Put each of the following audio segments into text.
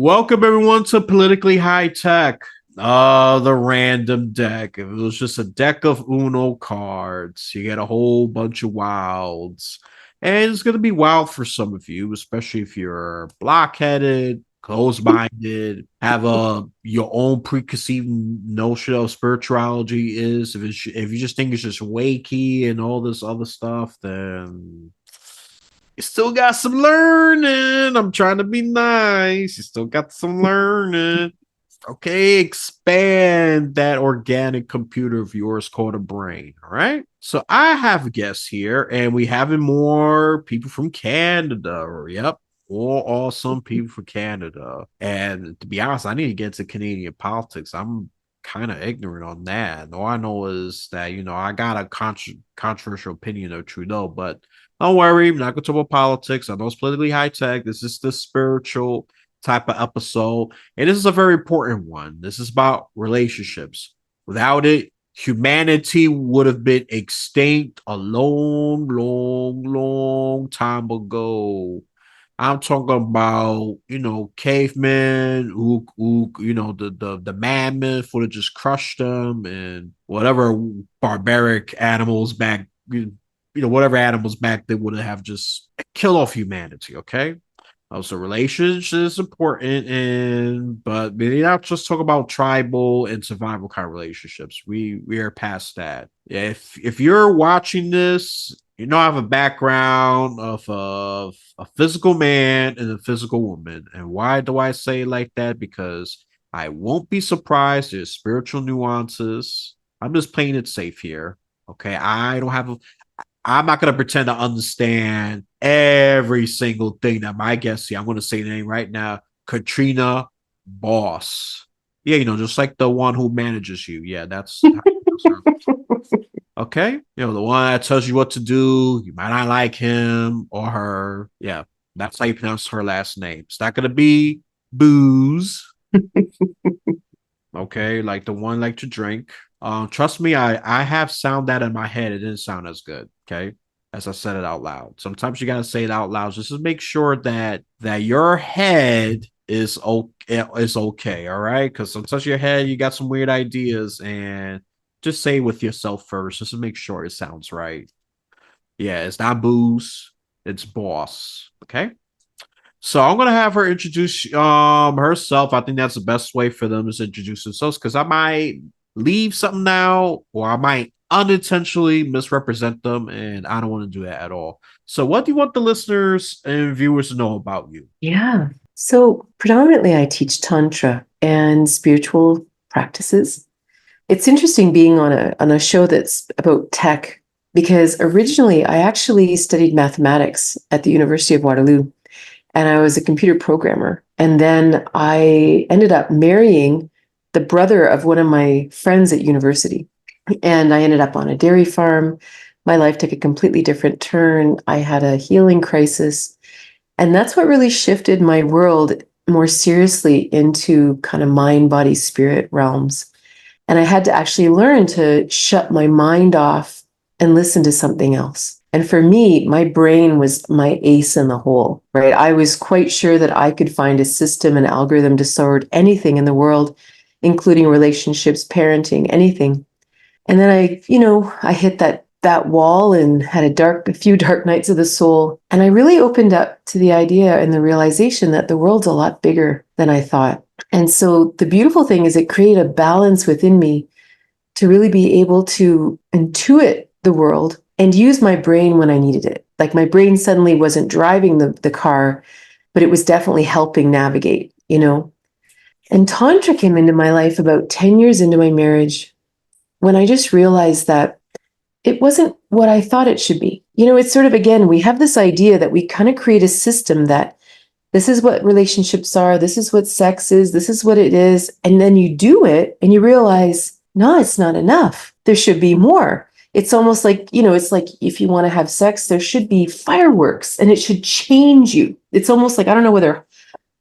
Welcome everyone to Politically High Tech. The random deck. If it was just a deck of Uno cards, you get a whole bunch of wilds. And it's gonna be wild for some of you, especially if you're blockheaded, closed-minded, have a your own preconceived notion of spirituality is. If you just think it's just wakey and all this other stuff, then you still got some learning. I'm trying to be nice. You still got some learning. Okay, expand that organic computer of yours called a brain. All right. So I have guests here, and we having more people from Canada. Yep. All awesome people from Canada. And to be honest, I need to get to Canadian politics. I'm kind of ignorant on that. All I know is that, I got a controversial opinion of Trudeau, but don't worry, I'm not going to talk about politics. I know it's politically high tech. This is the spiritual type of episode. And this is a very important one. This is about relationships. Without it, humanity would have been extinct a long, long, long time ago. I'm talking about, cavemen who the mammoth would have just crushed them and whatever barbaric animals back, whatever animals back they would have just killed off humanity. Okay. So relationships is important, but maybe not just talk about tribal and survival kind of relationships. We are past that. If you're watching this, I have a background of a physical man and a physical woman. And why do I say it like that? Because I won't be surprised. There's spiritual nuances. I'm just playing it safe here. Okay, I'm not going to pretend to understand every single thing that my guest see. I'm going to say the name right now, Katrina Bos. Yeah, just like the one who manages you. Yeah, that's her. Okay. The one that tells you what to do. You might not like him or her. Yeah, that's how you pronounce her last name. It's not going to be booze. Okay, like the one like to drink. Trust me, I have sound that in my head. It didn't sound as good. Okay, as I said it out loud. Sometimes you gotta say it out loud just to make sure that your head is okay. All right, because sometimes your head you got some weird ideas, and just say it with yourself first, just to make sure it sounds right. Yeah, it's not booze, it's boss. Okay. So I'm gonna have her introduce herself. I think that's the best way for them to introduce themselves because I might leave something out or I might unintentionally misrepresent them, and I don't want to do that at all. So, what do you want the listeners and viewers to know about you? Yeah. So predominantly I teach Tantra and spiritual practices. It's interesting being on a show that's about tech because originally I actually studied mathematics at the University of Waterloo and I was a computer programmer. And then I ended up marrying the brother of one of my friends at university. And I ended up on a dairy farm. My life took a completely different turn. I had a healing crisis. And that's what really shifted my world more seriously into kind of mind, body, spirit realms. And I had to actually learn to shut my mind off and listen to something else. And for me, my brain was my ace in the hole, right? I was quite sure that I could find a system, an algorithm to sort anything in the world, including relationships, parenting, anything. And then I hit that wall and had a few dark nights of the soul. And I really opened up to the idea and the realization that the world's a lot bigger than I thought. And so the beautiful thing is it created a balance within me to really be able to intuit the world and use my brain when I needed it. Like my brain suddenly wasn't driving the car, but it was definitely helping navigate. And Tantra came into my life about 10 years into my marriage when I just realized that it wasn't what I thought it should be. It's sort of, again, we have this idea that we kind of create a system that this is what relationships are, this is what sex is, this is what it is. And then you do it and you realize, no, it's not enough. There should be more. It's almost like, it's like if you want to have sex, there should be fireworks and it should change you. It's almost like, I don't know whether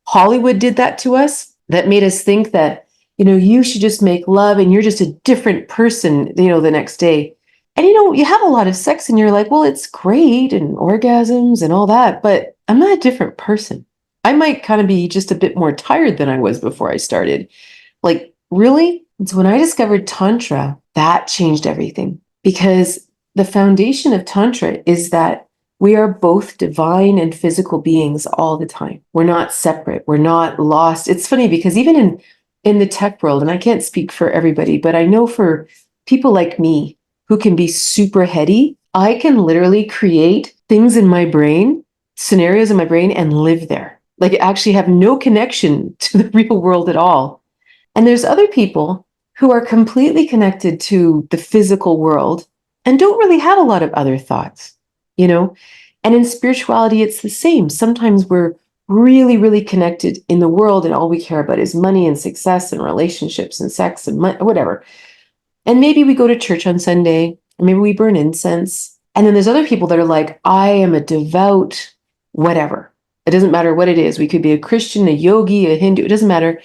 Hollywood did that to us, that made us think that, you should just make love and you're just a different person, the next day. And you have a lot of sex and you're like, well, it's great and orgasms and all that, but I'm not a different person. I might kind of be just a bit more tired than I was before I started. Like, really? And so when I discovered Tantra, that changed everything because the foundation of Tantra is that we are both divine and physical beings all the time. We're not separate. We're not lost. It's funny because even in the tech world, and I can't speak for everybody, but I know for people like me who can be super heady, I can literally create things in my brain, scenarios in my brain, and live there. Like actually have no connection to the real world at all. And there's other people who are completely connected to the physical world and don't really have a lot of other thoughts, you know? And in spirituality, it's the same. Sometimes we're really, really connected in the world, and all we care about is money and success and relationships and sex and whatever. And maybe we go to church on Sunday, or maybe we burn incense. And then there's other people that are like, I am a devout whatever. It doesn't matter what it is. We could be a Christian, a yogi, a Hindu, it doesn't matter.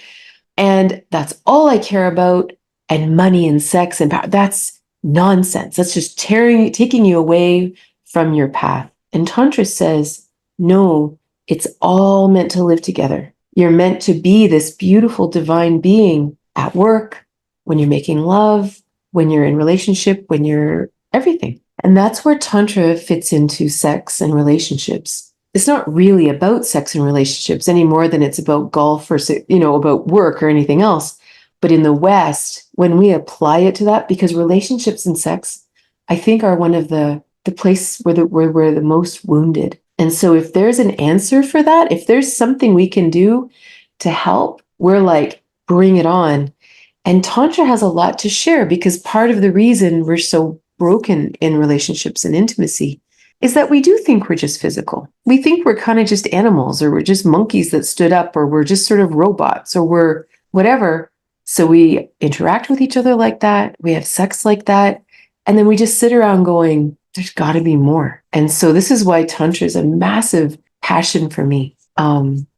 And that's all I care about. And money and sex and power. That's nonsense. That's just taking you away from your path. And Tantra says, no, it's all meant to live together. You're meant to be this beautiful divine being at work, when you're making love, when you're in relationship, when you're everything. And that's where Tantra fits into sex and relationships. It's not really about sex and relationships any more than it's about golf or, about work or anything else. But in the West, when we apply it to that, because relationships and sex, I think are one of the place where we're the most wounded. And so if there's an answer for that, if there's something we can do to help, we're like, bring it on. And Tantra has a lot to share because part of the reason we're so broken in relationships and intimacy is that we do think we're just physical. We think we're kind of just animals, or we're just monkeys that stood up, or we're just sort of robots, or we're whatever. So we interact with each other like that. We have sex like that. And then we just sit around going, there's got to be more. And so this is why Tantra is a massive passion for me.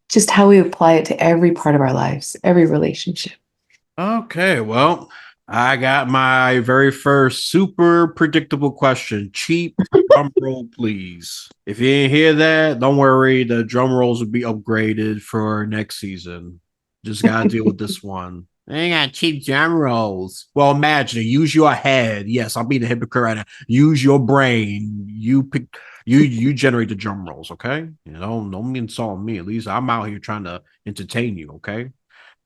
Just how we apply it to every part of our lives, every relationship. Okay, well, I got my very first super predictable question. Cheap drum roll, please. If you didn't hear that, don't worry. The drum rolls will be upgraded for next season. Just gotta deal with this one. I ain't got cheap drum rolls. Well, imagine it. Use your head. Yes, I'm being a hypocrite right now. Use your brain. You pick. You generate the drum rolls. Okay. Don't insult me. At least I'm out here trying to entertain you. Okay.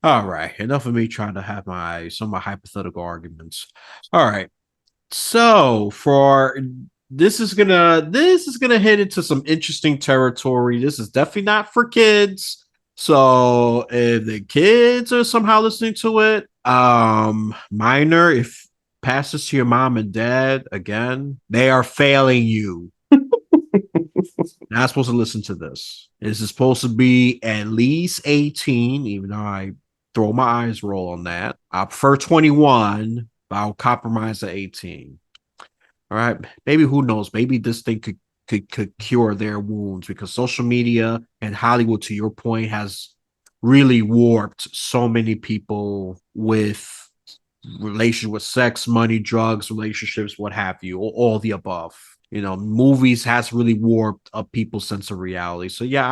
All right, enough of me trying to have some of my hypothetical arguments. All right, so for this is gonna hit into some interesting territory. This is definitely not for kids. So if the kids are somehow listening to it, minor, if pass this to your mom and dad again, they are failing you. Not supposed to listen to this. This is supposed to be at least 18, even though I throw my eyes roll on that. I prefer 21, but I'll compromise at 18. All right. Maybe who knows? Maybe this thing could cure their wounds because social media and Hollywood, to your point, has really warped so many people with relation with sex, money, drugs, relationships, what have you, all the above. Movies has really warped up people's sense of reality. So yeah,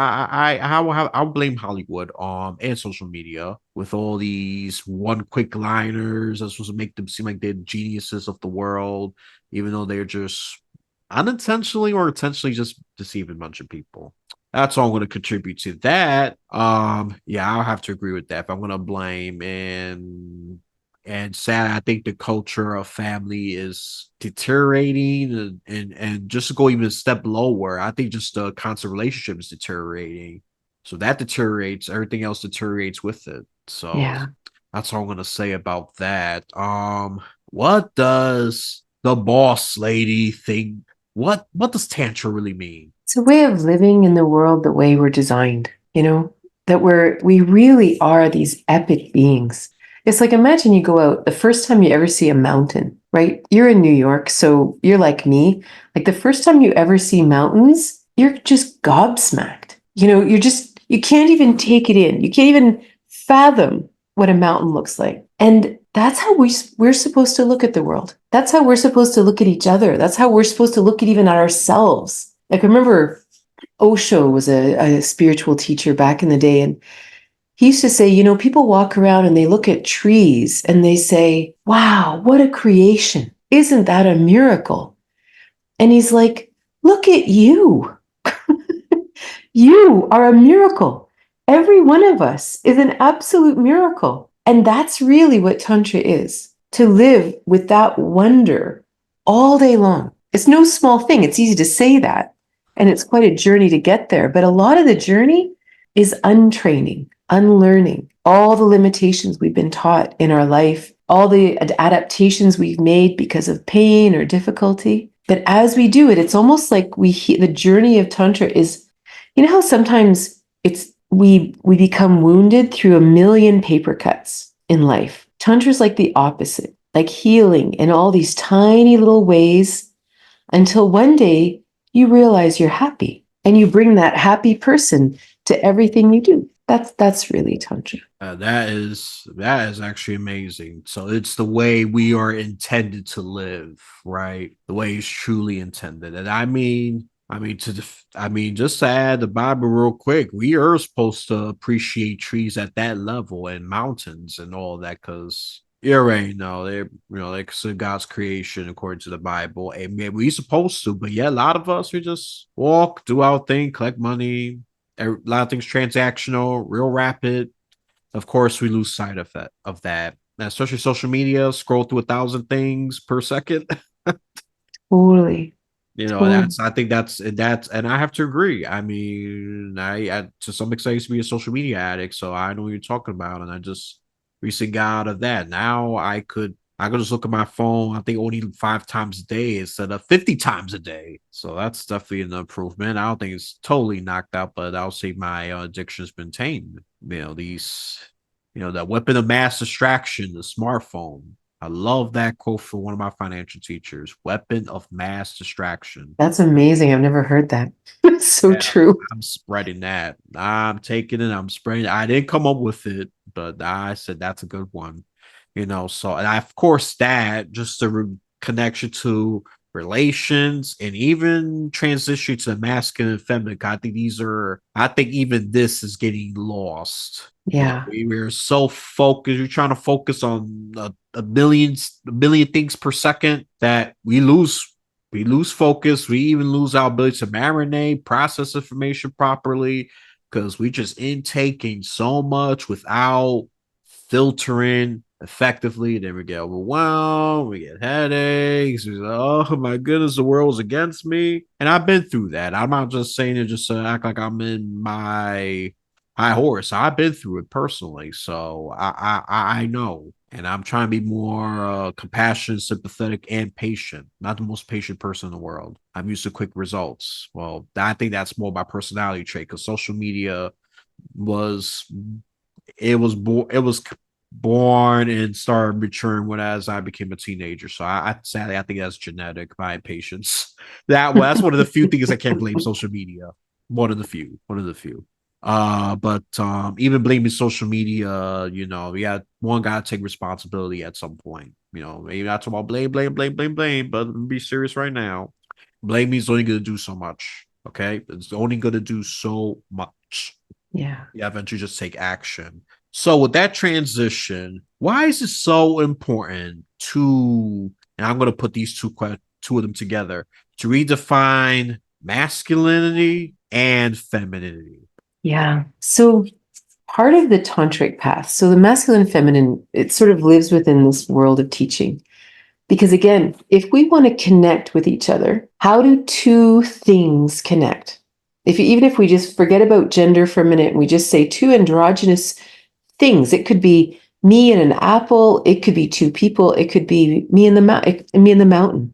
I'll blame Hollywood and social media with all these one quick liners that's supposed to make them seem like they're geniuses of the world, even though they're just unintentionally or intentionally just deceiving a bunch of people. That's all I'm going to contribute to that. Yeah, I'll have to agree with that. If I'm going to blame and sad, I think the culture of family is deteriorating, and just to go even a step lower, I think just the constant relationship is deteriorating. So that deteriorates, everything else deteriorates with it. So Yeah. that's all I'm gonna say about that. What does the boss lady think? What does tantra really mean? It's a way of living in the world the way we're designed, that we really are these epic beings. It's like imagine you go out the first time you ever see a mountain, right? You're in New York, so you're like me. Like the first time you ever see mountains, you're just gobsmacked. You can't even take it in. You can't even fathom what a mountain looks like. And that's how we're supposed to look at the world. That's how we're supposed to look at each other. That's how we're supposed to look at even at ourselves. Like remember, Osho was a spiritual teacher back in the day, and he used to say, people walk around and they look at trees and they say, wow, what a creation. Isn't that a miracle? And he's like, look at you. You are a miracle. Every one of us is an absolute miracle. And that's really what Tantra is, to live with that wonder all day long. It's no small thing. It's easy to say that. And it's quite a journey to get there. But a lot of the journey is untraining, unlearning all the limitations we've been taught in our life, all the adaptations we've made because of pain or difficulty. But as we do it, it's almost like the journey of Tantra is, how sometimes we become wounded through a million paper cuts in life. Tantra is like the opposite, like healing in all these tiny little ways until one day you realize you're happy and you bring that happy person to everything you do. That's really Tantra. That is actually amazing. So it's the way we are intended to live, right? The way it's truly intended. And just to add the Bible real quick, we are supposed to appreciate trees at that level and mountains and all that, because you already know they consider God's creation according to the Bible, and maybe we supposed to, but yeah, a lot of us we just walk, do our thing, collect money. A lot of things transactional, real rapid. Of course, we lose sight of that. And especially social media, scroll through 1,000 things per second. Totally. Totally. I think that's, and I have to agree. I mean, I to some extent used to be a social media addict, so I know what you're talking about, and I just recently got out of that. Now I could just look at my phone, I think only 5 times a day instead of 50 times a day. So that's definitely an improvement. I don't think it's totally knocked out, but I'll say my addiction's been tamed. The weapon of mass distraction, the smartphone. I love that quote from one of my financial teachers, weapon of mass distraction. That's amazing. I've never heard that. It's so Yeah, true. I'm spreading that. I'm taking it. I'm spreading it. I didn't come up with it, but I said that's a good one. So, and of course, that just a connection to relations and even transition to masculine and feminine. I think even this is getting lost. Yeah. We're so focused. We're trying to focus on a million things per second that we lose focus. We even lose our ability to marinate, process information properly, because we just intaking so much without filtering effectively. Then we get overwhelmed, we get headaches. We say, oh my goodness, the world is against me. And I've been through that. I'm not just saying it just to act like I'm in my high horse. I've been through it personally, so I know. And I'm trying to be more compassionate, sympathetic, and patient. Not the most patient person in the world. I'm used to quick results. Well, I think that's more my personality trait, because social media was it was born and started maturing when as I became a teenager. So sadly I think that's genetic, my impatience. That's one of the few things I can't blame social media. One of the few. One of the few. But even blaming social media, we got one gotta take responsibility at some point. Maybe not talking about blame, but be serious right now. Blaming is only gonna do so much. Okay, it's only gonna do so much. Yeah. You eventually just take action. So with that transition, why is it so important to, and I'm going to put these two of them together, to redefine masculinity and femininity? Yeah. So part of the tantric path, so the masculine and feminine, it sort of lives within this world of teaching. Because again, if we want to connect with each other, how do two things connect? Even if we just forget about gender for a minute and we just say two androgynous things, it could be me and an apple, it could be two people, it could be me and the mountain.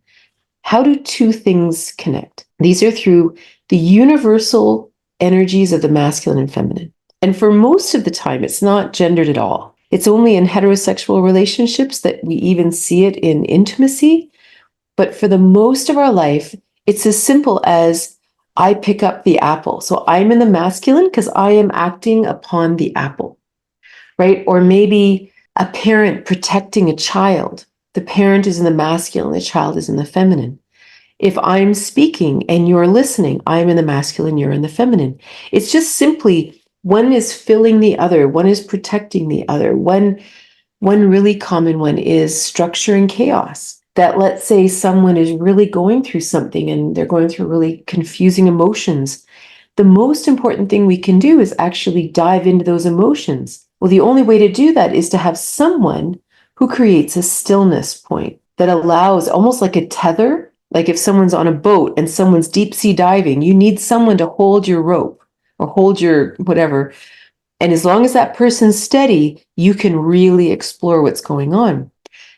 How do two things connect? These are through the universal energies of the masculine and feminine. And for most of the time, it's not gendered at all. It's only in heterosexual relationships that we even see it in intimacy. But for the most of our life, it's as simple as I pick up the apple. So I'm in the masculine because I am acting upon the apple, right? Or maybe a parent protecting a child. The parent is in the masculine, the child is in the feminine. If I'm speaking and you're listening, I'm in the masculine, you're in the feminine. It's just simply one is filling the other, one is protecting the other. One really common one is structure and chaos. That, let's say someone is really going through something and they're going through really confusing emotions. The most important thing we can do is actually dive into those emotions. Well, the only way to do that is to have someone who creates a stillness point that allows, almost like a tether. Like if someone's on a boat and someone's deep sea diving, you need someone to hold your rope or hold your whatever. And as long as that person's steady, you can really explore what's going on.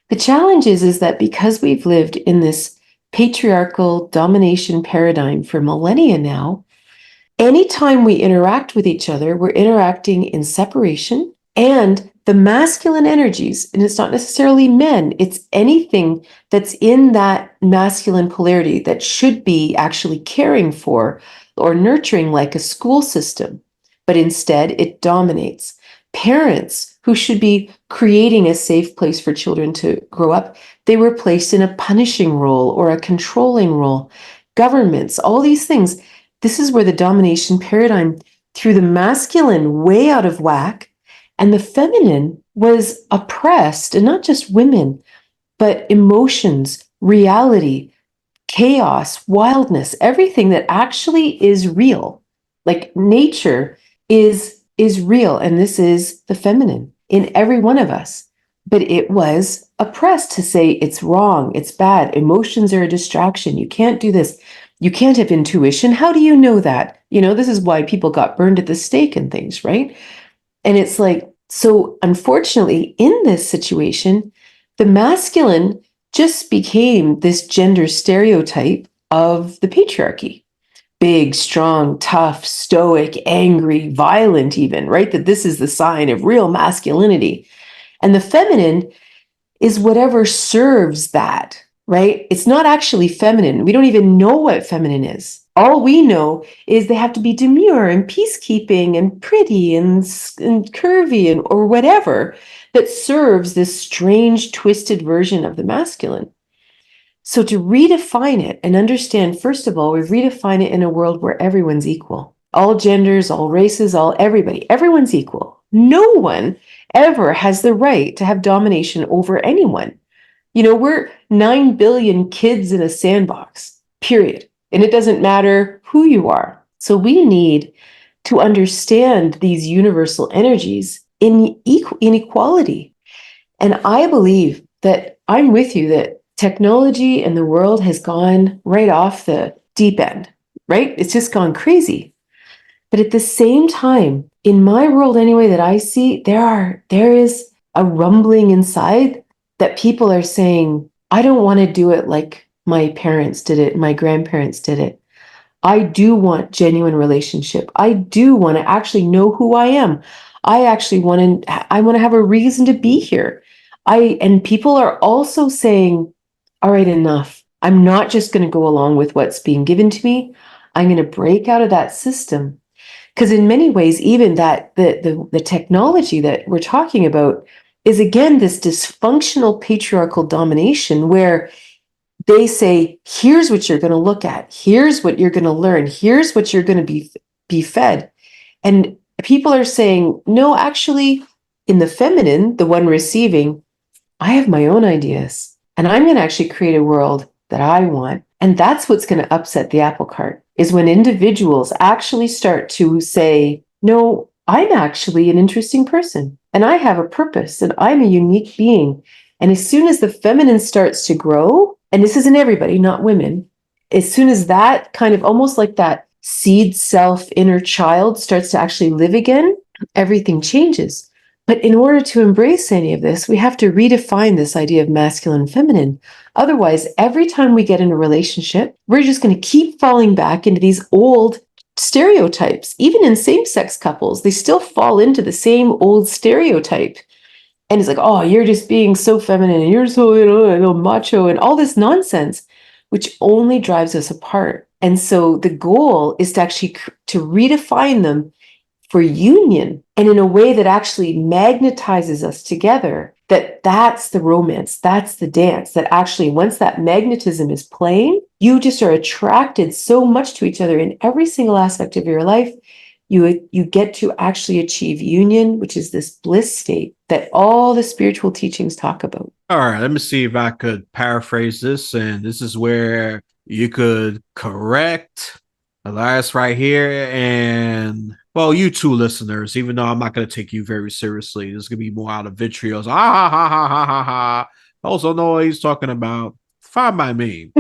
The challenge is that because we've lived in this patriarchal domination paradigm for millennia now, anytime we interact with each other, we're interacting in separation, and the masculine energies, and it's not necessarily men, it's anything that's in that masculine polarity that should be actually caring for or nurturing, like a school system, but instead it dominates. Parents who should be creating a safe place for children to grow up, they were placed in a punishing role or a controlling role. Governments, all these things. This is where the domination paradigm threw the masculine way out of whack, and the feminine was oppressed, and not just women, but emotions, reality, chaos, wildness, everything that actually is real. Like nature is real, and this is the feminine in every one of us. But it was oppressed to say it's wrong, it's bad, emotions are a distraction, you can't do this. You can't have intuition. How do you know that? This is why people got burned at the stake and things, right? And it's like, so unfortunately, in this situation, the masculine just became this gender stereotype of the patriarchy. Big, strong, tough, stoic, angry, violent, even, right? That this is the sign of real masculinity. And the feminine is whatever serves that, right? It's not actually feminine. We don't even know what feminine is. All we know is they have to be demure and peacekeeping and pretty and curvy and or whatever that serves this strange, twisted version of the masculine. So to redefine it and understand, first of all, we redefine it in a world where everyone's equal. All genders, all races, everyone's equal. No one ever has the right to have domination over anyone. We're 9 billion kids in a sandbox, period. And it doesn't matter who you are. So we need to understand these universal energies in equality. And I believe that I'm with you that technology and the world has gone right off the deep end, right? It's just gone crazy. But at the same time, in my world anyway, that I see, there is a rumbling inside that people are saying, I don't want to do it like my parents did it, my grandparents did it. I do want genuine relationship. I do want to actually know who I am. I want to have a reason to be here. And people are also saying, all right, enough. I'm not just going to go along with what's being given to me. I'm going to break out of that system. Because in many ways, even that the technology that we're talking about is again this dysfunctional patriarchal domination where they say, here's what you're going to look at, here's what you're going to learn, here's what you're going to be fed. And people are saying, no, actually, in the feminine, the one receiving, I have my own ideas, and I'm going to actually create a world that I want. And that's what's going to upset the apple cart, is when individuals actually start to say, no, I'm actually an interesting person, and I have a purpose, and I'm a unique being. And as soon as the feminine starts to grow, and this isn't everybody, not women, as soon as that kind of almost like that seed self inner child starts to actually live again, everything changes. But in order to embrace any of this, we have to redefine this idea of masculine and feminine. Otherwise, every time we get in a relationship, we're just going to keep falling back into these old stereotypes. Even in same-sex couples, they still fall into the same old stereotype. And it's like, oh, you're just being so feminine and you're so macho and all this nonsense, which only drives us apart. And so the goal is to actually to redefine them for union and in a way that actually magnetizes us together that's the romance, that's the dance, that actually once that magnetism is playing, you just are attracted so much to each other in every single aspect of your life. You get to actually achieve union, which is this bliss state that all the spiritual teachings talk about. All right, let me see if I could paraphrase this. And this is where you could correct Elias right here. And, well, you two listeners, even though I'm not going to take you very seriously, this is going to be more out of vitriol. Ah, ha, ha, ha, ha, ha, ha. Also, know what he's talking about. Fine by me.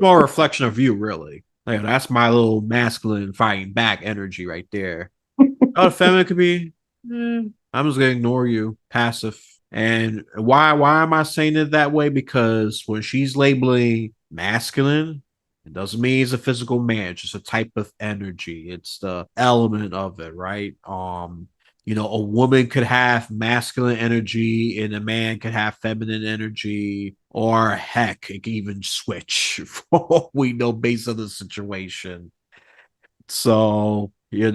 More a reflection of you, really. Like, that's my little masculine fighting back energy right there. How the feminine could be, I'm just gonna ignore you, passive. And why am I saying it that way? Because when she's labeling masculine, it doesn't mean it's a physical man, it's just a type of energy. It's the element of it, right? A woman could have masculine energy and a man could have feminine energy, or heck, it can even switch for all we know based on the situation. So, yeah,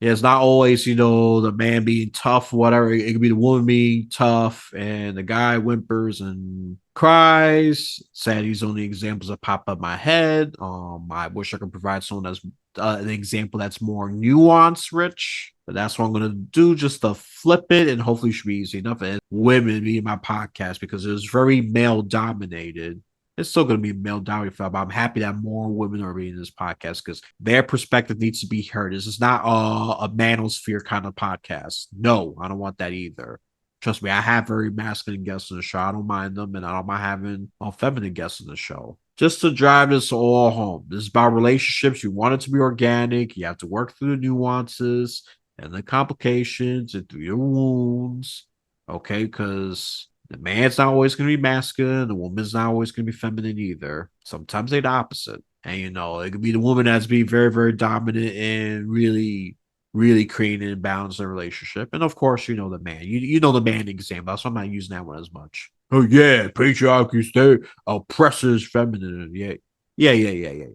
it's not always, the man being tough, whatever. It could be the woman being tough and the guy whimpers and cries. Sad, these only examples that pop up in my head. I wish I could provide someone that's an example that's more nuance rich. But that's what I'm gonna do, just to flip it, and hopefully it should be easy enough. And women be in my podcast because it was very male dominated. It's still going to be a male dominated film, but I'm happy that more women are reading this podcast because their perspective needs to be heard. This is not a manosphere kind of podcast. No, I don't want that either. Trust me, I have very masculine guests on the show. I don't mind them, and I don't mind having feminine guests on the show. Just to drive this all home. This is about relationships. You want it to be organic. You have to work through the nuances and the complications and through your wounds. Okay, because the man's not always going to be masculine. The woman's not always going to be feminine either. Sometimes they're the opposite. And, it could be the woman that's being very, very dominant and really, really creating and balancing a relationship. And of course, the man. You know the man example. So I'm not using that one as much. Oh, yeah. Patriarchy state oppresses feminine. Yeah. Yeah.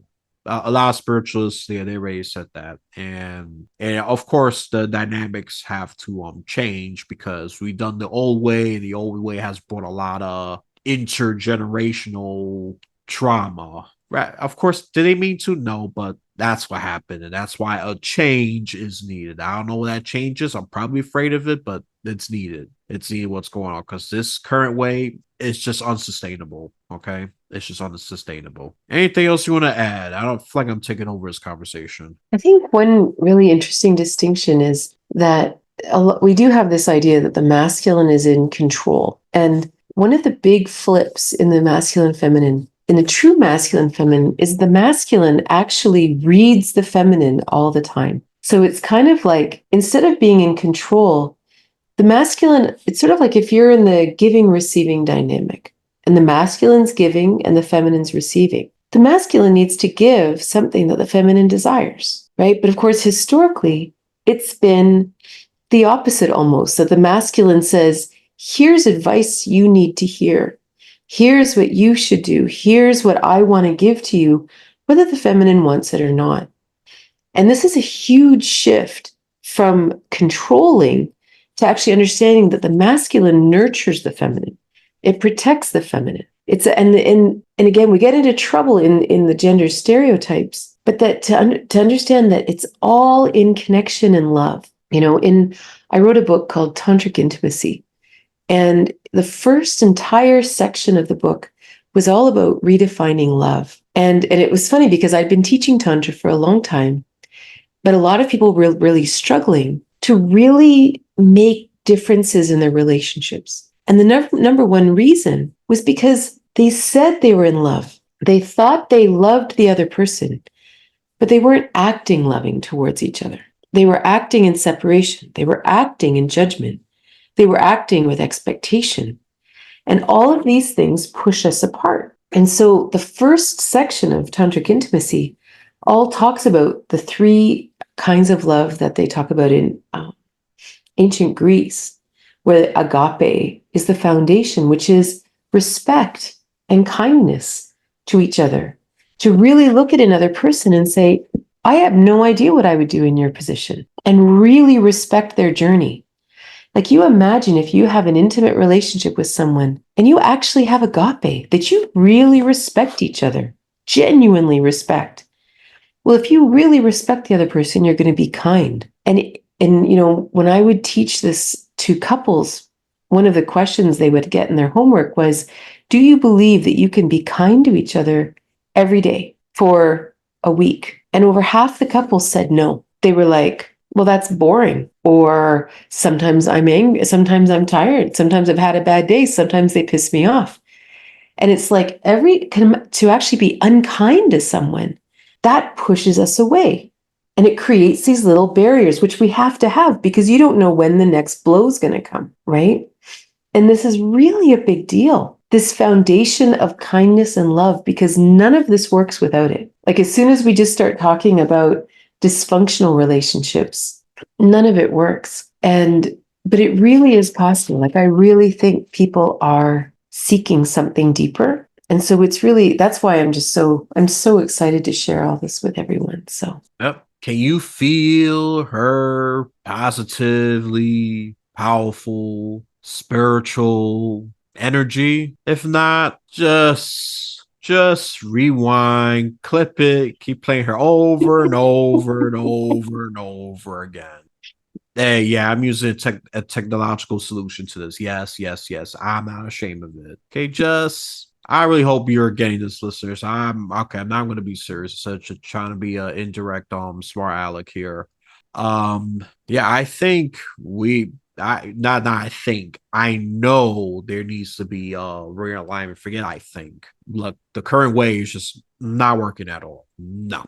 A lot of spiritualists, yeah, they already said that, and of course the dynamics have to change because we've done the old way, and the old way has brought a lot of intergenerational trauma. Right? Of course, did they mean to? No, but that's what happened, and that's why a change is needed. I don't know what that change is. I'm probably afraid of it, but it's needed. It's needed. What's going on? Because this current way is just unsustainable. Okay. It's just unsustainable. Anything else you want to add? I don't feel like I'm taking over this conversation. I think one really interesting distinction is that we do have this idea that the masculine is in control. And one of the big flips in the masculine feminine, in the true masculine feminine, is the masculine actually reads the feminine all the time. So it's kind of like, instead of being in control, the masculine, it's sort of like if you're in the giving receiving dynamic, and the masculine's giving and the feminine's receiving. The masculine needs to give something that the feminine desires, right? But of course, historically, it's been the opposite almost, that the masculine says, here's advice you need to hear. Here's what you should do. Here's what I want to give to you, whether the feminine wants it or not. And this is a huge shift from controlling to actually understanding that the masculine nurtures the feminine. It protects the feminine. And again, we get into trouble in the gender stereotypes, but that to understand that it's all in connection and love. I wrote a book called Tantric Intimacy, and the first entire section of the book was all about redefining love. And it was funny because I'd been teaching Tantra for a long time, but a lot of people were really struggling to really make differences in their relationships. And the number one reason was because they said they were in love. They thought they loved the other person, but they weren't acting loving towards each other. They were acting in separation. They were acting in judgment. They were acting with expectation. And all of these things push us apart. And so the first section of Tantric Intimacy all talks about the three kinds of love that they talk about in ancient Greece, where agape is the foundation, which is respect and kindness to each other, to really look at another person and say, I have no idea what I would do in your position, and really respect their journey. Like, you imagine if you have an intimate relationship with someone and you actually have agape, that you really respect each other, genuinely respect. Well, if you really respect the other person, you're going to be kind. And when I would teach this to couples, one of the questions they would get in their homework was, do you believe that you can be kind to each other every day for a week? And over half the couples said no. They were like, well, that's boring. Or sometimes I'm angry, sometimes I'm tired, sometimes I've had a bad day, sometimes they piss me off. And it's like to actually be unkind to someone, that pushes us away. And it creates these little barriers, which we have to have because you don't know when the next blow is going to come, right? And this is really a big deal. This foundation of kindness and love, because none of this works without it. Like, as soon as we just start talking about dysfunctional relationships, none of it works. But it really is possible. Like, I really think people are seeking something deeper. And so that's why I'm so excited to share all this with everyone. So, Yep. Can you feel her positively powerful, spiritual energy? If not, just rewind, clip it, keep playing her over and over and over and over again. Hey, yeah, I'm using a technological solution to this. Yes, yes, yes. I'm not ashamed of it. Okay, I really hope you're getting this, listeners. I'm okay. I'm not going to be serious. Such trying to be an indirect, smart aleck here. Yeah, I think I think I know there needs to be realignment. Forget I think. Look, the current way is just not working at all. No,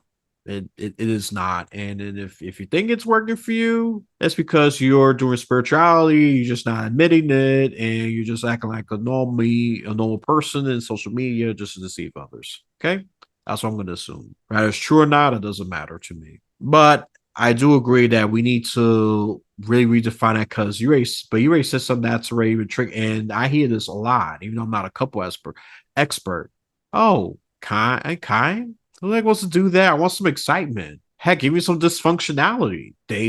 it is not. And if you think it's working for you, that's because you're doing spirituality, you're just not admitting it, and you're just acting like a normal person in social media just to deceive others. Okay? That's what I'm gonna assume. Whether it's true or not, it doesn't matter to me. But I do agree that we need to really redefine that because you already said something that's already been trick, and I hear this a lot, even though I'm not a couple expert. Oh, kind. Who the heck wants to do that? I want some excitement. Heck, give me some dysfunctionality. They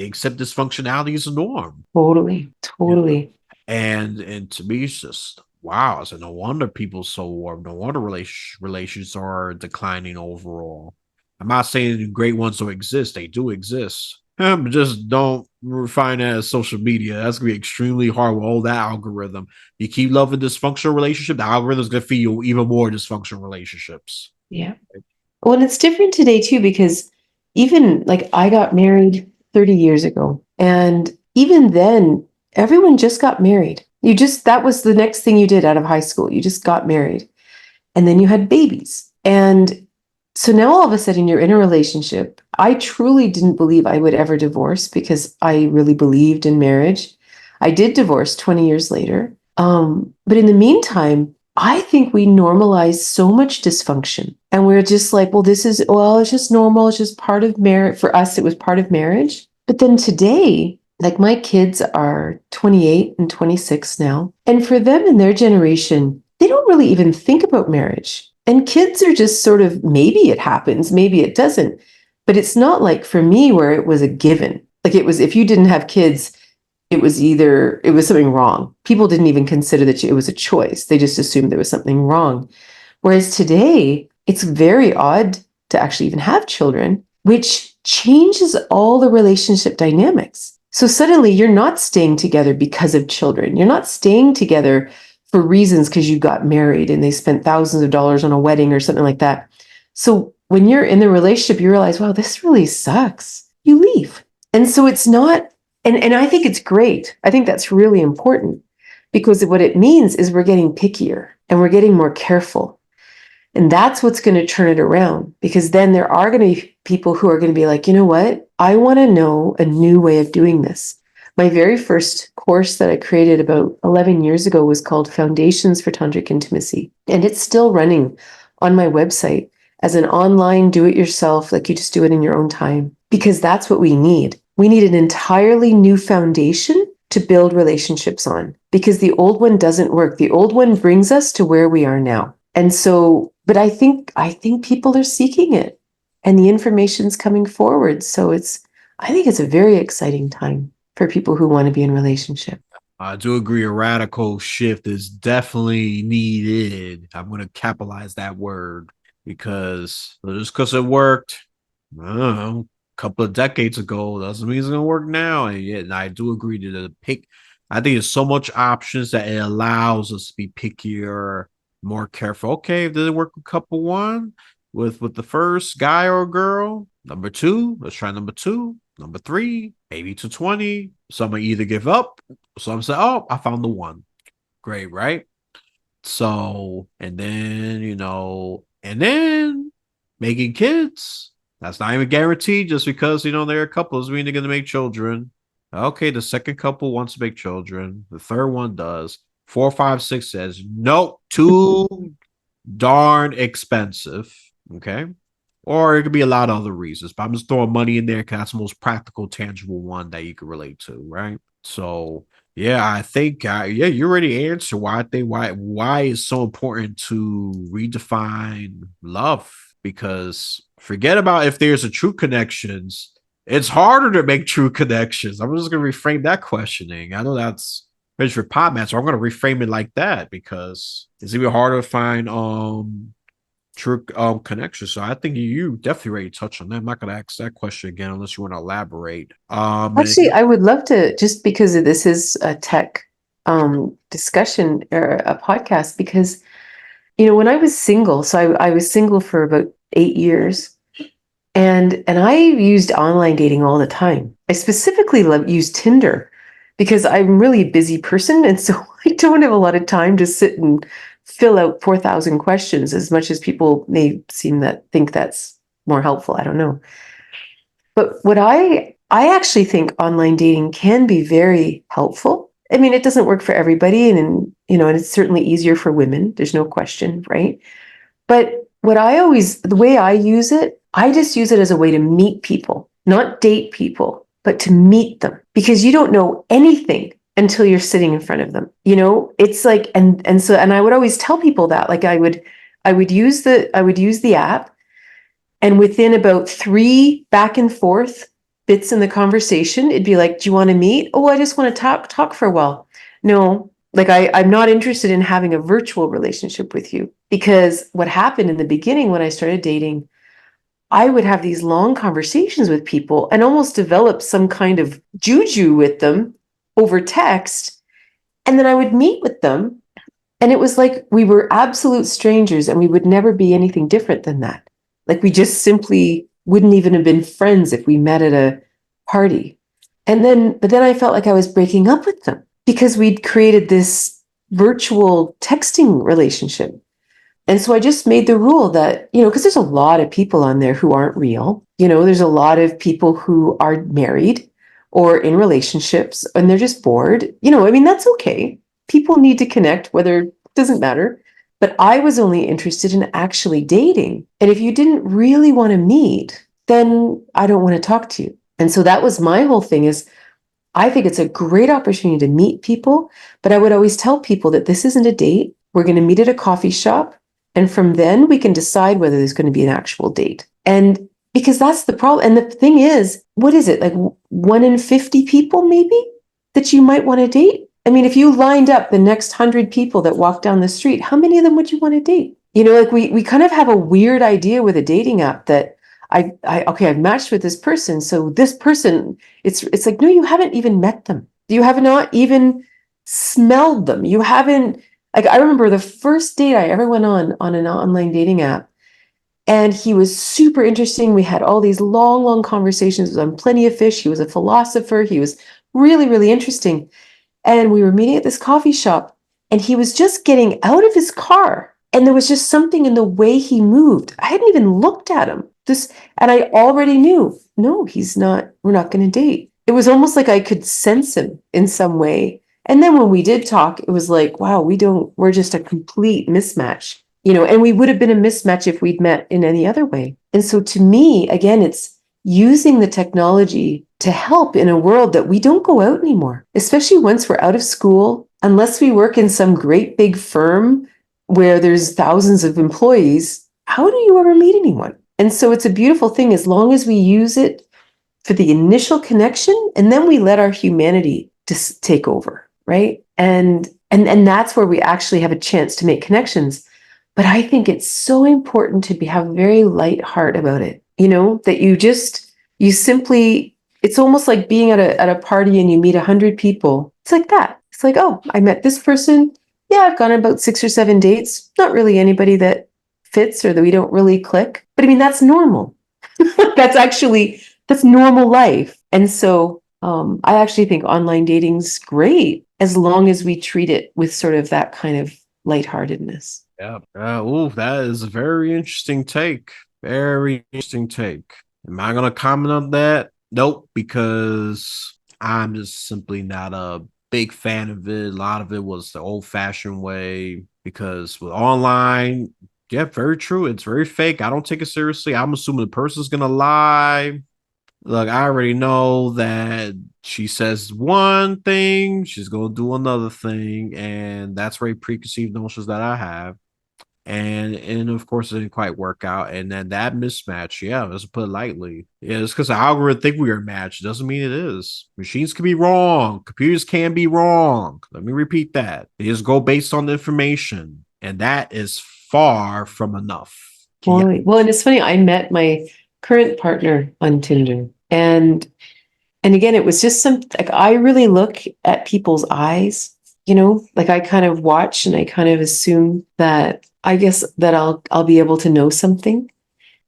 accept dysfunctionality as a norm. totally, Yeah. totally. And to me, it's just wow. So no wonder people so warm. No wonder relations are declining overall. I'm not saying great ones don't exist. They do exist. But just don't refine that as social media. That's gonna be extremely hard with all that algorithm. You keep loving dysfunctional relationship, the algorithm's gonna feed you even more dysfunctional relationships. Yeah. Well, and it's different today too, because even like I got married 30 years ago. And even then, everyone just got married. That was the next thing you did out of high school. You just got married. And then you had babies. And so now all of a sudden you're in a relationship. I truly didn't believe I would ever divorce because I really believed in marriage. I did divorce 20 years later. But in the meantime, I think we normalize so much dysfunction. And we're just like, it's just normal. It's just part of marriage. For us, it was part of marriage. But then today, like, my kids are 28 and 26 now. And for them in their generation, they don't really even think about marriage. And kids are just sort of, maybe it happens, maybe it doesn't. But it's not like for me where it was a given. Like, it was, if you didn't have kids, it was something wrong. People didn't even consider that it was a choice. They just assumed there was something wrong. Whereas today, it's very odd to actually even have children, which changes all the relationship dynamics. So suddenly you're not staying together because of children. You're not staying together for reasons because you got married and they spent thousands of dollars on a wedding or something like that. So when you're in the relationship, you realize, wow, this really sucks. You leave. And so it's not, and I think it's great. I think that's really important because what it means is we're getting pickier and we're getting more careful. And that's what's going to turn it around, because then there are going to be people who are going to be like, you know what? I want to know a new way of doing this. My very first course that I created about 11 years ago was called Foundations for Tantric Intimacy. And it's still running on my website as an online do-it-yourself, like you just do it in your own time, because that's what we need. We need an entirely new foundation to build relationships on, because the old one doesn't work. The old one brings us to where we are now. And so, but I think people are seeking it and the information's coming forward. So I think it's a very exciting time. for people who want to be in relationship. I do agree a radical shift is definitely needed. I'm going to capitalize that word because just because it worked, I don't know, a couple of decades ago doesn't mean it's going to work now. And yet, and I do agree to the pick. I think there's so much options that it allows us to be pickier, more careful. Okay, if it didn't work with couple one with the first guy or girl, number two, let's try number two, number three, maybe to 20. Some may either give up, some say, oh, I found the one. Great, right? So, and then, and then making kids. That's not even guaranteed just because, they're a couple doesn't mean they're going to make children. Okay, the second couple wants to make children. The third one does. 4, 5, 6 says, nope, too darn expensive. Okay. Or it could be a lot of other reasons, but I'm just throwing money in there because that's the most practical, tangible one that you can relate to, right? So, yeah, I think, you already answered why I think why it's so important to redefine love because forget about if there's a true connections. It's harder to make true connections. I'm just gonna reframe that questioning. I know that's for Podman, so I'm gonna reframe it like that because it's even harder to find true connection. So I think you definitely already touched on that. I'm not gonna ask that question again unless you want to elaborate. Actually, I would love to, just because this is a tech discussion or a podcast, because when I was single, so I was single for about 8 years, and I used online dating all the time. I specifically used Tinder because I'm really a busy person, and so I don't have a lot of time to sit and fill out 4,000 questions as much as people may think that's more helpful. I don't know. But what I actually think online dating can be very helpful. I mean, it doesn't work for everybody, and it's certainly easier for women. There's no question, right? But the way I use it, I just use it as a way to meet people, not date people, but to meet them, because you don't know anything until you're sitting in front of them. It's like, and I would always tell people that, like, I would use the app, and within about 3 back and forth bits in the conversation, it'd be like, do you want to meet? Oh, I just want to talk for a while. No, like I'm not interested in having a virtual relationship with you, because what happened in the beginning when I started dating, I would have these long conversations with people and almost develop some kind of juju with them over text. And then I would meet with them, and it was like we were absolute strangers and we would never be anything different than that. Like we just simply wouldn't even have been friends if we met at a party. But then I felt like I was breaking up with them because we'd created this virtual texting relationship. And so I just made the rule that, because there's a lot of people on there who aren't real. There's a lot of people who are married or in relationships and they're just bored. I mean, that's okay. People need to connect, whether it doesn't matter. But I was only interested in actually dating. And if you didn't really want to meet, then I don't want to talk to you. And so that was my whole thing is I think it's a great opportunity to meet people, but I would always tell people that this isn't a date. We're going to meet at a coffee shop. And from then we can decide whether there's going to be an actual date. And because that's the problem. And the thing is, what is it? Like 1 in 50 people maybe that you might want to date? I mean, if you lined up the next 100 people that walk down the street, how many of them would you want to date? Like we kind of have a weird idea with a dating app that I've matched with this person. So this person, it's like, no, you haven't even met them. You have not even smelled them. You haven't, like, I remember the first date I ever went on an online dating app, and he was super interesting. We had all these long, long conversations on Plenty of Fish. He was a philosopher. He was really, really interesting. And we were meeting at this coffee shop, and he was just getting out of his car. And there was just something in the way he moved. I hadn't even looked at him. And I already knew, no, we're not going to date. It was almost like I could sense him in some way. And then when we did talk, it was like, wow, we're just a complete mismatch, and we would have been a mismatch if we'd met in any other way. And so to me, again, it's using the technology to help in a world that we don't go out anymore, especially once we're out of school, unless we work in some great big firm where there's thousands of employees. How do you ever meet anyone? And so it's a beautiful thing as long as we use it for the initial connection, and then we let our humanity just take over, right? And that's where we actually have a chance to make connections. But I think it's so important to have a very light heart about it, that you simply, it's almost like being at a party and you meet 100 people. It's like that. It's like, oh, I met this person. Yeah, I've gone on about 6 or 7 dates. Not really anybody that fits or that we don't really click. But I mean, that's normal. That's normal life. And so I actually think online dating's great as long as we treat it with sort of that kind of lightheartedness. Yeah. That is a very interesting take. Very interesting take. Am I gonna comment on that? Nope, because I'm just simply not a big fan of it. A lot of it was the old-fashioned way. Because with online, yeah, very true. It's very fake. I don't take it seriously. I'm assuming the person's gonna lie. Look, I already know that she says one thing, she's gonna do another thing, and that's very preconceived notions that I have. And of course it didn't quite work out. And then that mismatch, yeah, let's put it lightly. Yeah, it's because the algorithm think we are matched. Doesn't mean it is. Machines can be wrong. Computers can be wrong. Let me repeat that. They just go based on the information. And that is far from enough. Yeah. Well, and it's funny, I met my current partner on Tinder. And again, it was just like I really look at people's eyes, like I kind of watch and I kind of assume that I guess that I'll be able to know something.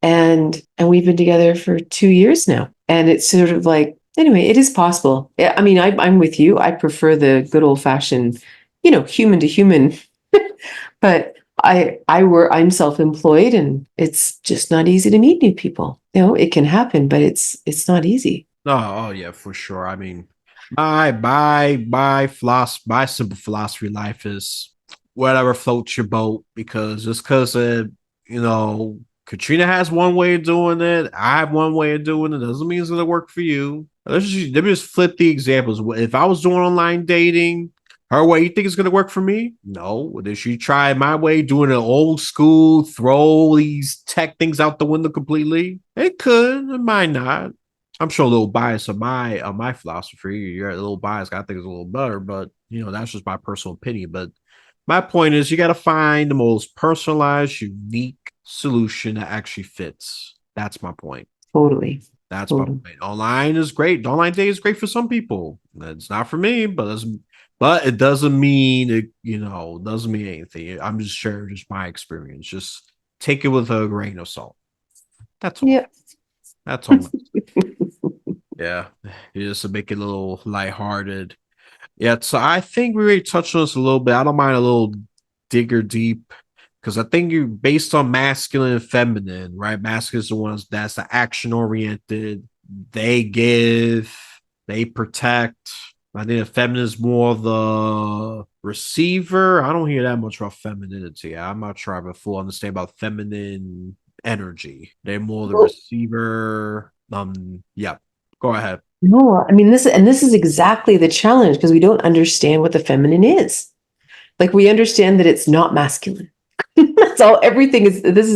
And we've been together for 2 years now. And it's sort of like, anyway, it is possible. Yeah, I mean, I'm with you. I prefer the good old fashioned, human to human. But I'm self-employed and it's just not easy to meet new people. It can happen, but it's not easy. Oh yeah, for sure. I mean, my simple philosophy in life is whatever floats your boat. Because just because you know Katrina has one way of doing it, I have one way of doing it, doesn't mean it's gonna work for you. Let me just flip the examples. If I was doing online dating, her way, you think it's gonna work for me? No. Did she try my way, doing it old school, throw these tech things out the window completely? It could, it might not. I'm sure a little bias of my philosophy. You're a little biased. I think it's a little better, but that's just my personal opinion. But my point is, you got to find the most personalized, unique solution that actually fits. That's my point. Totally. That's my Totally. point. Online is great. Online dating is great for some people. It's not for me, but it doesn't mean it. Doesn't mean anything. I'm just sharing just my experience. Just take it with a grain of salt. That's all. Yeah. That's all. Yeah, just to make it a little lighthearted. Yeah, so I think we already touched on this a little bit. I don't mind a little digger deep because I think you based on masculine and feminine, right? Masculine is the ones that's the action oriented. They give, they protect. I think the feminine is more the receiver. I don't hear that much about femininity. I'm not sure I have a full understanding about feminine energy. They're more the Well, receiver. Yeah. Go ahead. no, I mean this is exactly the challenge because we don't understand what the feminine is. Like we understand that it's not masculine. That's all everything is this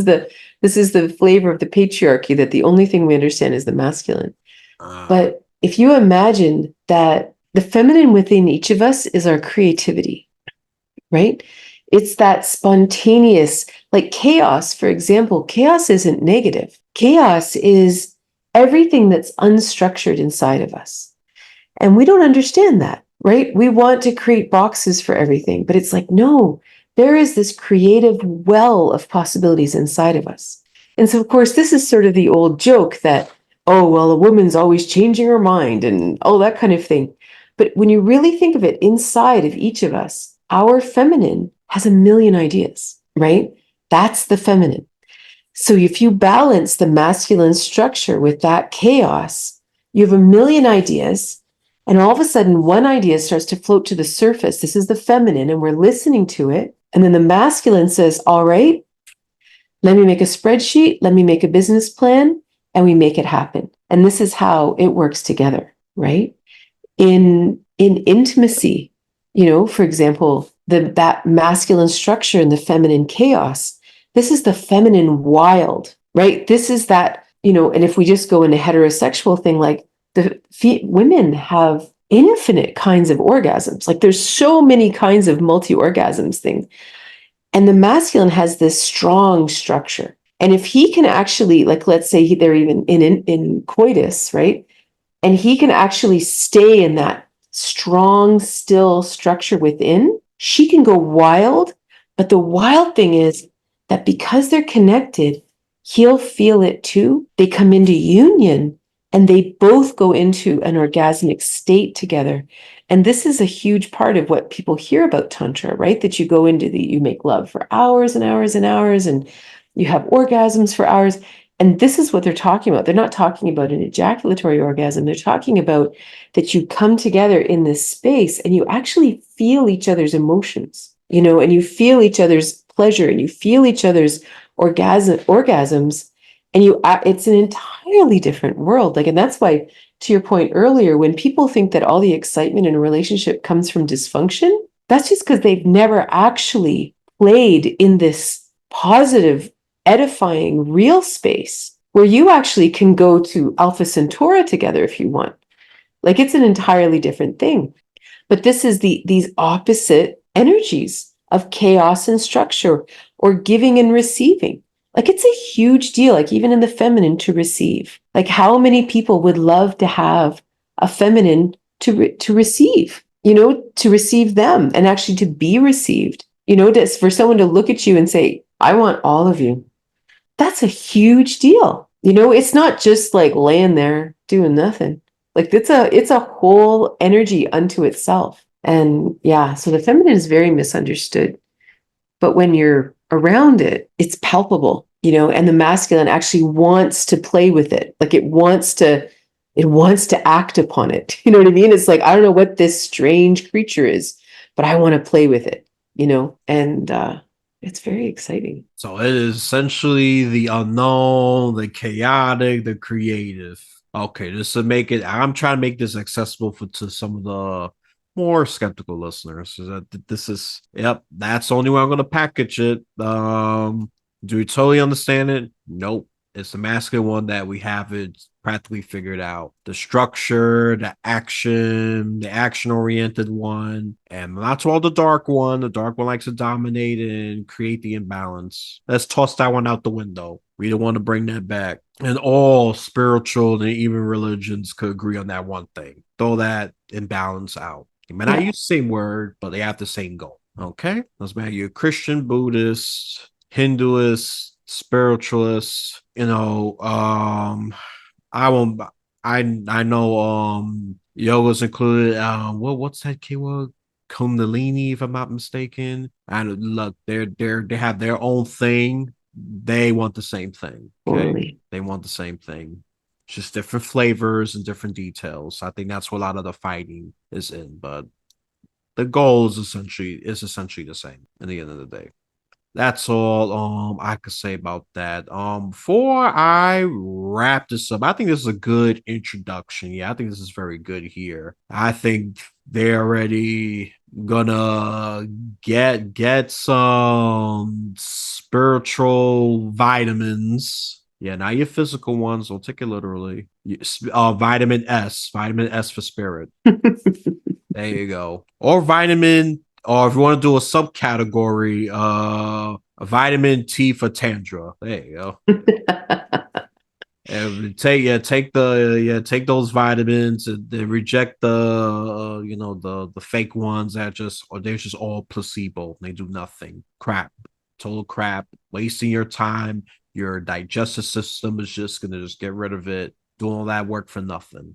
is the flavor of the patriarchy that the only thing we understand is the masculine. Uh, But if you imagine that the feminine within each of us is our creativity, right? It's that spontaneous, like chaos, for example. Chaos isn't negative. Chaos is everything that's unstructured inside of us. And we don't understand that, right? We want to create boxes for everything, but it's like, no, there is this creative well of possibilities inside of us. And so, of course, this is sort of the old joke that, oh, well, a woman's always changing her mind and all that kind of thing. But when you really think of it, inside of each of us, our feminine has a million ideas, right? That's the feminine. So if you balance the masculine structure with that chaos, you have a million ideas. And all of a sudden, one idea starts to float to the surface. This is the feminine, and we're listening to it. And then the masculine says, all right, let me make a spreadsheet, let me make a business plan, and we make it happen. And this is how it works together, right? In intimacy, for example, that masculine structure and the feminine chaos, this is the feminine wild, right? This is that, and if we just go in a heterosexual thing, like women have infinite kinds of orgasms. Like there's so many kinds of multi-orgasms things. And the masculine has this strong structure. And if he can actually, like, let's say they're even in coitus, right? And he can actually stay in that strong, still structure within, she can go wild. But the wild thing is that because they're connected, he'll feel it too. They come into union and they both go into an orgasmic state together. And this is a huge part of what people hear about Tantra, right? That you go into you make love for hours and hours and hours, and you have orgasms for hours. And this is what they're talking about. They're not talking about an ejaculatory orgasm. They're talking about that you come together in this space and you actually feel each other's emotions, and you feel each other's pleasure and you feel each other's orgasms. And it's an entirely different world. Like, and that's why, to your point earlier, when people think that all the excitement in a relationship comes from dysfunction, that's just because they've never actually played in this positive, edifying, real space where you actually can go to Alpha Centauri together if you want. Like it's an entirely different thing. But this is these opposite energies of chaos and structure, or giving and receiving. Like it's a huge deal, like even in the feminine, to receive. Like how many people would love to have a feminine to receive, to receive them and actually to be received, for someone to look at you and say, I want all of you. That's a huge deal. It's not just like laying there doing nothing. Like it's a whole energy unto itself. And yeah, so the feminine is very misunderstood. But when you're around it, it's palpable, and the masculine actually wants to play with it. Like it wants to act upon it. You know what I mean? It's like, I don't know what this strange creature is, but I want to play with it, and it's very exciting. So it is essentially the unknown, the chaotic, the creative. Okay, just to make it, I'm trying to make this accessible to some of the more skeptical listeners. Is that this is, yep, that's the only way I'm going to package it. Do we totally understand it? Nope. It's the masculine one that we haven't practically figured out. The structure, the action oriented one, and not to all the dark one. The dark one likes to dominate and create the imbalance. Let's toss that one out the window. We don't want to bring that back. And all spiritual and even religions could agree on that one thing. Throw that imbalance out. You may not Yeah. use the same word, but they have the same goal. Okay? Doesn't matter you're Christian, Buddhist, Hinduist, spiritualist, I won't I know yoga's included. What's that keyword? Kundalini, if I'm not mistaken. And look, they have their own thing. They want the same thing. Okay. Totally. They want the same thing. Just different flavors and different details. I think that's where a lot of the fighting is in, but the goal is essentially the same at the end of the day. That's all I could say about that. Before I wrap this up, I think this is a good introduction. Yeah, I think this is very good here. I think they're already gonna get some spiritual vitamins. Yeah, not your physical ones. Don't take it literally. Vitamin S for spirit. There you go. Or vitamin, or if you want to do a subcategory, a vitamin T for Tantra. There you go. And take those vitamins and then reject the the fake ones that just or they're just all placebo. They do nothing. Crap. Total crap. Wasting your time. Your digestive system is just gonna just get rid of it. Doing all that work for nothing.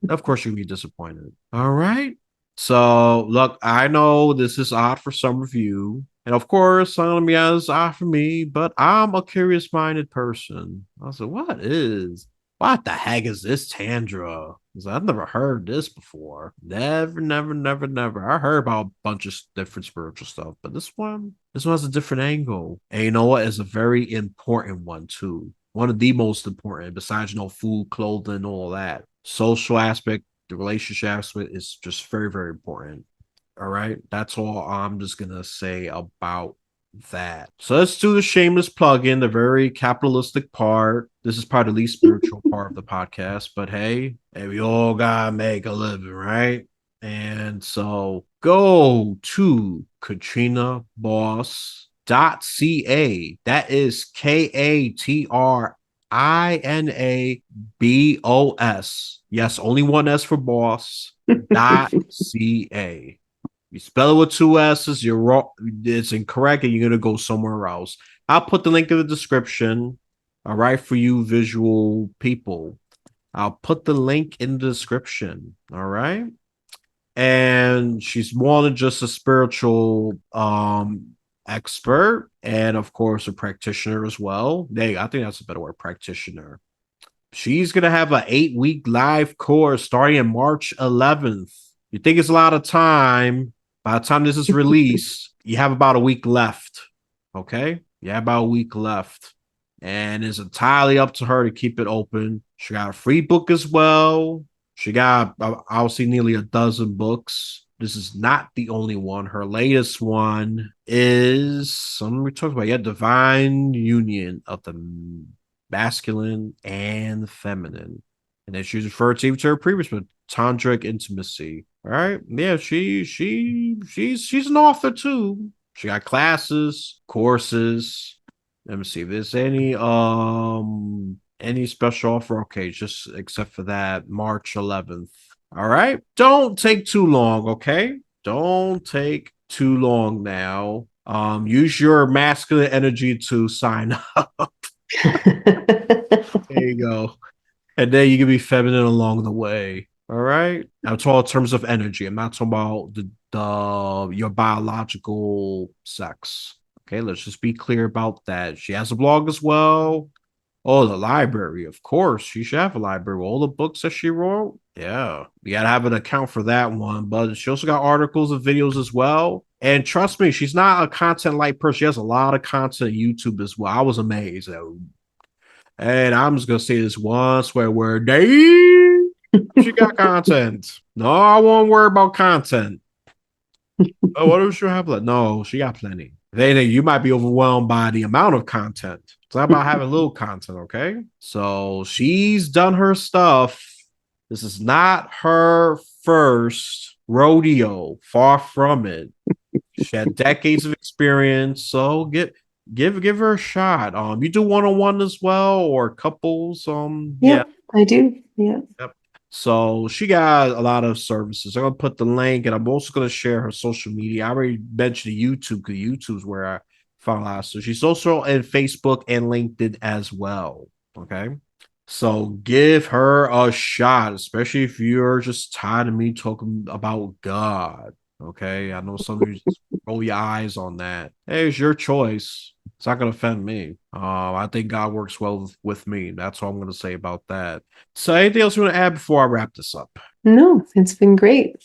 Of course you'll be disappointed. All right. So look, I know this is odd for some of you, and of course, it's gonna be as odd for me. But I'm a curious-minded person. I was like, what the heck is this Tandra? Because I've never heard this before. Never, never, never, never. I heard about a bunch of different spiritual stuff, but this one has a different angle. And you know what? It's a very important one too. One of the most important, besides food, clothing, all that. Social aspect, the relationship aspect is just very, very important. All right. That's all I'm just gonna say about that. So let's do the shameless plug-in, the very capitalistic part. This is probably the least spiritual part of the podcast, but hey, we all gotta make a living, right? And so go to KatrinaBos.ca. That is KATRINABOS. Yes, only one S for boss. .ca. You spell it with two S's, you're wrong. It's incorrect, and you're gonna go somewhere else. I'll put the link in the description. All right, for you visual people, I'll put the link in the description. All right, and she's more than just a spiritual expert, and of course a practitioner as well. I think that's a better word, practitioner. She's gonna have an 8-week live course starting in March 11th. You think it's a lot of time? By the time this is released, you have about a week left. Okay, you have about a week left, and it's entirely up to her to keep it open. She got a free book as well. She got, I'll see, nearly a dozen books. This is not the only one. Her latest one is something we talked about. Yeah, Divine Union of the Masculine and Feminine. And then she's referred to even to her previous one, Tantric Intimacy. All right. Yeah, she's an author too. She got classes, courses. Let me see if there's any special offer. Okay, just except for that March 11th. All right. Don't take too long, okay? Don't take too long now. Use your masculine energy to sign up. There you go. And then you can be feminine along the way. All right. I'm talking in terms of energy. I'm not talking about the your biological sex. Okay, let's just be clear about that. She has a blog as well. Oh, the library, of course. She should have a library. All the books that she wrote. Yeah. You gotta have an account for that one. But she also got articles and videos as well. And trust me, she's not a content light person. She has a lot of content on YouTube as well. I was amazed. And I'm just gonna say this one swear word. Damn, she got content. No, I won't worry about content. Oh, what does she have? No, she got plenty. If anything, you might be overwhelmed by the amount of content. It's not about having little content, okay? So she's done her stuff. This is not her first rodeo. Far from it. She had decades of experience. So give her a shot. You do one-on-one as well or couples. Yeah. Yep, I do. Yeah. Yep. So she got a lot of services. I'm gonna put the link, and I'm also gonna share her social media. I already mentioned YouTube because YouTube's where I found out. So she's also in Facebook and LinkedIn as well. Okay. So give her a shot, especially if you're just tired of me talking about God. Okay. I know some of you just roll your eyes on that. Hey, it's your choice. It's not going to offend me. I think God works well with me. That's all I'm going to say about that. So, anything else you want to add before I wrap this up? No, it's been great.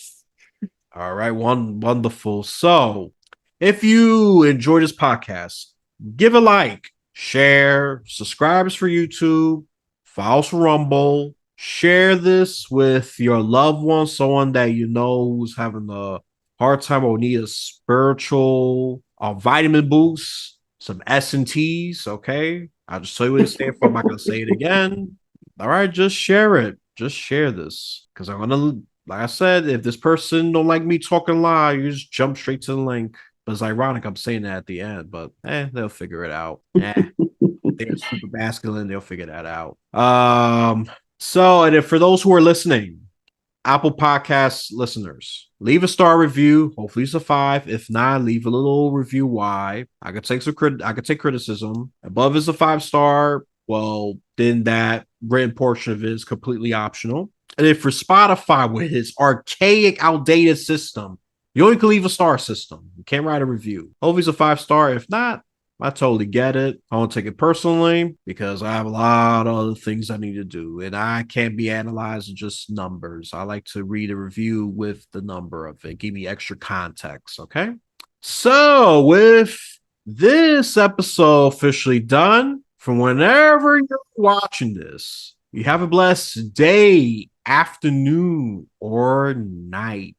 All right, wonderful. So, if you enjoy this podcast, give a like, share, subscribe for YouTube, follow for Rumble, share this with your loved one, someone that you know who's having a hard time or need a spiritual vitamin boost, some S and T's. Okay, I'll just tell you what it stands for. I'm not gonna say it again. All right, just share it. Just share this because I'm gonna, like I said, if this person don't like me talking live, you just jump straight to the link. But it's ironic I'm saying that at the end, but they'll figure it out. They're super masculine, they'll figure that out. So and if for those who are listening, Apple Podcast listeners, leave a star review. Hopefully it's a 5. If not, leave a little review why. I could take I could take criticism. Above is a 5-star. Well, then that written portion of it is completely optional. And if for Spotify with its archaic, outdated system, you only can leave a star system. You can't write a review. Hopefully it's a 5-star. If not, I totally get it. I don't take it personally because I have a lot of other things I need to do, and I can't be analyzing just numbers. I like to read a review with the number of it, give me extra context. Okay. So, with this episode officially done, from whenever you're watching this, you have a blessed day, afternoon, or night.